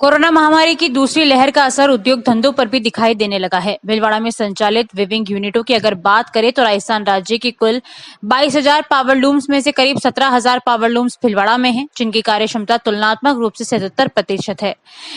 Corona महामारी की दूसरी लहर का असर उद्योग धंधों पर भी दिखाई देने लगा है। भीलवाड़ा में संचालित वीविंग यूनिटों की अगर बात करें तो राजस्थान राज्य की कुल 22,000 पावर लूम्स में से करीब 17,000 पावर लूम्स भीलवाड़ा में हैं, जिनकी कार्य क्षमता तुलनात्मक रूप से 77% है।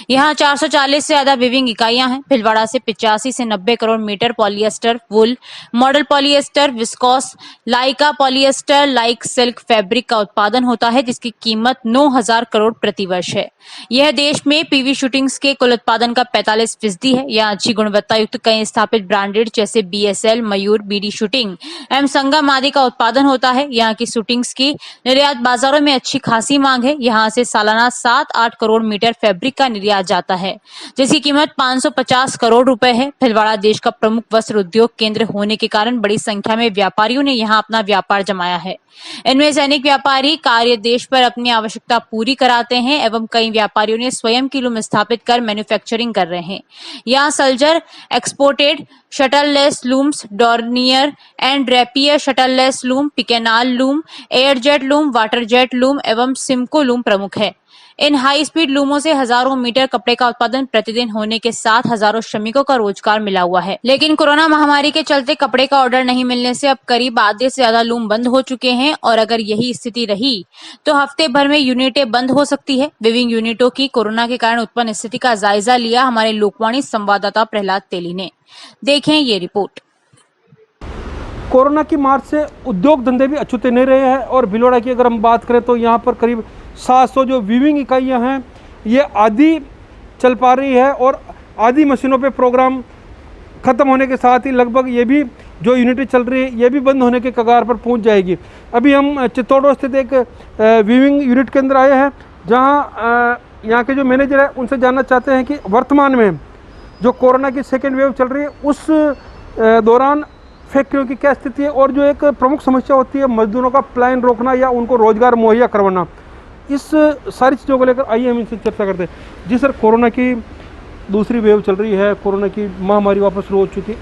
यहाँ 440 से ज्यादा वीविंग इकाइयां हैं। भीलवाड़ा से 85 से 90 करोड़ मीटर पॉलिएस्टर, वुल, मॉडल पॉलिएस्टर, विस्कोस, लाइका पॉलिएस्टर, लाइक सिल्क फैब्रिक का उत्पादन होता है, जिसकी कीमत 9,000 करोड़ प्रति वर्ष है। यह देश में पीवी शूटिंग्स के कुल उत्पादन का 45% है। यहाँ अच्छी गुणवत्ता युक्त कई स्थापित ब्रांडेड जैसे बीएसएल, मयूर, बीडी शूटिंग एवं संगम आदि का उत्पादन होता है। यहाँ की शूटिंग्स की निर्यात बाजारों में अच्छी खासी मांग है। यहाँ से सालाना 7-8 करोड़ मीटर फैब्रिक का निर्यात जाता है, जिसकी कीमत 550 करोड़ रुपए है। भीलवाड़ा देश का प्रमुख वस्त्र उद्योग केंद्र होने के कारण बड़ी संख्या में व्यापारियों ने यहाँ अपना व्यापार जमाया है। इनमें से अनेक व्यापारी कार्य देश पर अपनी आवश्यकता पूरी कराते हैं एवं कई व्यापारियों ने स्वयं की लूम स्थापित कर मैन्युफैक्चरिंग कर रहे हैं। यहाँ Sulzer exported shuttleless looms, Dornier and Draper shuttleless loom, Picanol loom, air jet loom, water jet loom एवं सिमको लूम प्रमुख है। इन हाई स्पीड लूमों से हजारों मीटर कपड़े का उत्पादन प्रतिदिन होने के साथ हजारों श्रमिकों का रोजगार मिला हुआ है। लेकिन कोरोना महामारी के चलते कपड़े का ऑर्डर नहीं मिलने से अब करीब आधे से ज्यादा लूम बंद हो चुके हैं और अगर यही स्थिति रही तो हफ्ते भर में यूनिटें बंद हो सकती है। विविंग यूनिटों की कोरोना के कारण उत्पन्न स्थिति का जायजा लिया हमारे लोकवाणी संवाददाता प्रहलाद तेली ने। देखें ये रिपोर्ट। कोरोना की मार से उद्योग धंधे भी अछूते नहीं रहे हैं और भीलवाड़ा की अगर हम बात करें तो यहाँ पर करीब 700 जो वीविंग इकाइयाँ हैं ये आधी चल पा रही है और आधी मशीनों पे प्रोग्राम ख़त्म होने के साथ ही लगभग ये भी जो यूनिटें चल रही है ये भी बंद होने के कगार पर पहुंच जाएगी। अभी हम चित्तौड़ स्थित एक वीविंग यूनिट के अंदर आए हैं जहां यहाँ के जो मैनेजर है उनसे जानना चाहते हैं कि वर्तमान में जो कोरोना की सेकेंड वेव चल रही है उस दौरान फैक्ट्रियों की क्या स्थिति है और जो एक प्रमुख समस्या होती है मजदूरों का पलायन रोकना या उनको रोजगार मुहैया करवाना, इस सारी चीज़ों को लेकर आइए हम इनसे चर्चा करते हैं। जी सर, कोरोना की दूसरी वेव चल रही है, कोरोना की महामारी वापस शुरू हो चुकी है,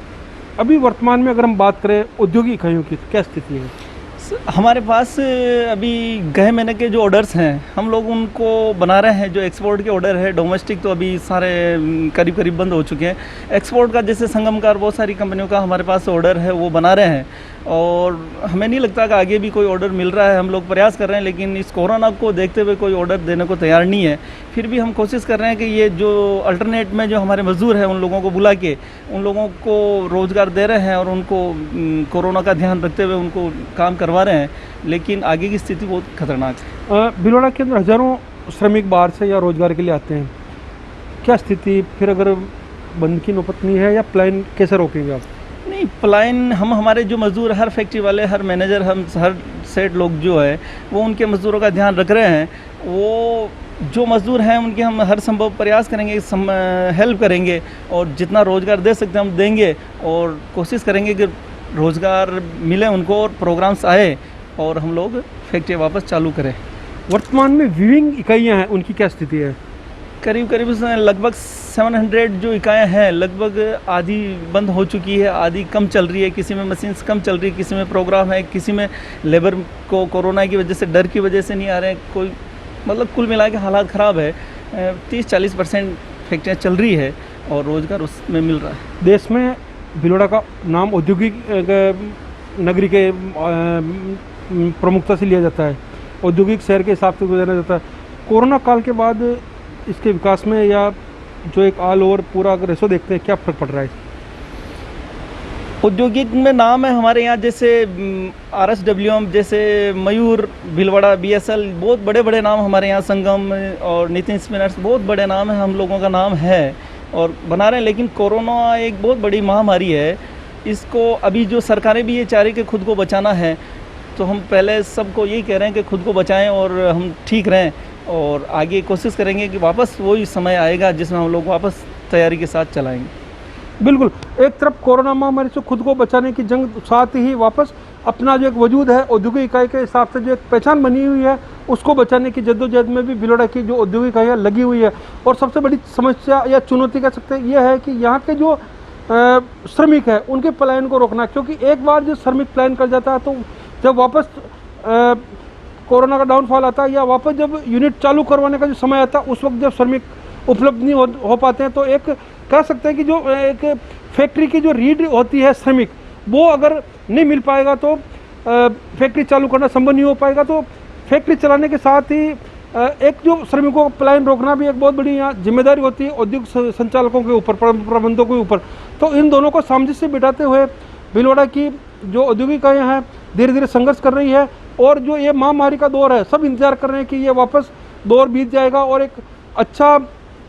अभी वर्तमान में अगर हम बात करें औद्योगिक इकाइयों की तो क्या स्थिति है? हमारे पास अभी गए महीने के जो ऑर्डर्स हैं हम लोग उनको बना रहे हैं। जो एक्सपोर्ट के ऑर्डर है, डोमेस्टिक तो अभी सारे करीब करीब बंद हो चुके हैं। एक्सपोर्ट का जैसे संगमकार बहुत सारी कंपनियों का हमारे पास ऑर्डर है वो बना रहे हैं और हमें नहीं लगता कि आगे भी कोई ऑर्डर मिल रहा है। हम लोग प्रयास कर रहे हैं लेकिन इस कोरोना को देखते हुए कोई ऑर्डर देने को तैयार नहीं है। फिर भी हम कोशिश कर रहे हैं कि ये जो अल्टरनेट में जो हमारे मजदूर हैं उन लोगों को बुला के उन लोगों को रोज़गार दे रहे हैं और उनको कोरोना का ध्यान रखते हुए उनको काम करवा रहे हैं, लेकिन आगे की स्थिति बहुत खतरनाक है। भीलवाड़ा के अंदर हज़ारों श्रमिक बाहर से या रोजगार के लिए आते हैं, क्या स्थिति फिर अगर बंद की नौबत नहीं है या प्लान कैसे रोकेंगे आप? नहीं, पलायन हम हमारे जो मज़दूर हर फैक्ट्री वाले, हर मैनेजर, हम हर सेट लोग जो है वो उनके मज़दूरों का ध्यान रख रहे हैं। वो जो मज़दूर हैं उनके हम हर संभव प्रयास करेंगे, हेल्प करेंगे और जितना रोज़गार दे सकते हैं हम देंगे और कोशिश करेंगे कि रोज़गार मिले उनको और प्रोग्राम्स आए और हम लोग फैक्ट्री वापस चालू करें। वर्तमान में वीविंग इकाइयाँ हैं उनकी क्या स्थिति है? करीब करीब लगभग 700 जो इकाइयाँ हैं लगभग आधी बंद हो चुकी है, आधी कम चल रही है, किसी में मशीन्स कम चल रही है, किसी में प्रोग्राम है, किसी में लेबर को कोरोना की वजह से, डर की वजह से नहीं आ रहे हैं। कोई मतलब कुल मिला के हालात ख़राब है। 30-40% फैक्ट्रियाँ चल रही है और रोज़गार उसमें मिल रहा है। देश में भीलवाड़ा का नाम औद्योगिक नगरी के प्रमुखता से लिया जाता है, औद्योगिक शहर के हिसाब से जाना जाता है। कोरोना काल के बाद इसके विकास में या जो एक ऑल ओवर पूरा अगर रेशो देखते हैं क्या फ़र्क पड़ रहा है? औद्योगिक में नाम है हमारे यहाँ जैसे RSWM, जैसे मयूर, भीलवाड़ा, BSL, बहुत बड़े बड़े नाम हमारे यहाँ, संगम और नितिन स्पिनर्स, बहुत बड़े नाम है, हम लोगों का नाम है और बना रहे हैं। लेकिन कोरोना एक बहुत बड़ी महामारी है, इसको अभी जो सरकारें भी ये चाह रही कि खुद को बचाना है, तो हम पहले सबको यही कह रहे हैं कि खुद को बचाएं और हम ठीक रहें और आगे कोशिश करेंगे कि वापस वही समय आएगा जिसमें हम लोग वापस तैयारी के साथ चलाएंगे। बिल्कुल, एक तरफ कोरोना महामारी से खुद को बचाने की जंग, साथ ही वापस अपना जो एक वजूद है औद्योगिक इकाई के हिसाब से जो एक पहचान बनी हुई है उसको बचाने की जद्दोजहद में भी भीलवाड़ा की जो औद्योगिक इकाइयाँ लगी हुई है। और सबसे बड़ी समस्या या चुनौती कह सकते हैं ये है कि यहाँ के जो श्रमिक है उनके पलायन को रोकना, क्योंकि एक बार जो श्रमिक पलायन कर जाता है तो जब वापस कोरोना का डाउनफॉल आता है या वापस जब यूनिट चालू करवाने का जो समय आता है उस वक्त जब श्रमिक उपलब्ध नहीं हो पाते हैं। तो एक कह सकते हैं कि जो एक फैक्ट्री की जो रीढ़ होती है श्रमिक, वो अगर नहीं मिल पाएगा तो फैक्ट्री चालू करना संभव नहीं हो पाएगा। तो फैक्ट्री चलाने के साथ ही एक जो श्रमिकों का पलायन रोकना भी एक बहुत बड़ी यहाँ जिम्मेदारी होती है औद्योगिक संचालकों के ऊपर, प्रबंधकों के ऊपर। तो इन दोनों को सामंजस्य बिठाते हुए भीलवाड़ा की जो औद्योगिक इकाइयाँ हैं धीरे धीरे संघर्ष कर रही है। और जो ये महामारी का दौर है, सब इंतजार कर रहे हैं कि ये वापस दौर बीत जाएगा और एक अच्छा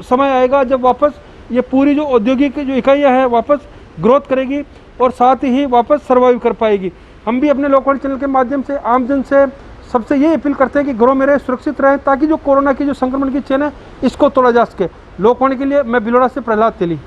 समय आएगा जब वापस ये पूरी जो औद्योगिक जो इकाइयाँ हैं वापस ग्रोथ करेगी और साथ ही वापस सर्वाइव कर पाएगी। हम भी अपने लोकवाणी चैनल के माध्यम से आमजन से सबसे ये अपील करते हैं कि घरों में रहे, सुरक्षित रहें, ताकि जो कोरोना की जो संक्रमण की चेन है इसको तोड़ा जा सके। लोकवाणी के लिए मैं भीलवाड़ा से प्रहलाद तेली।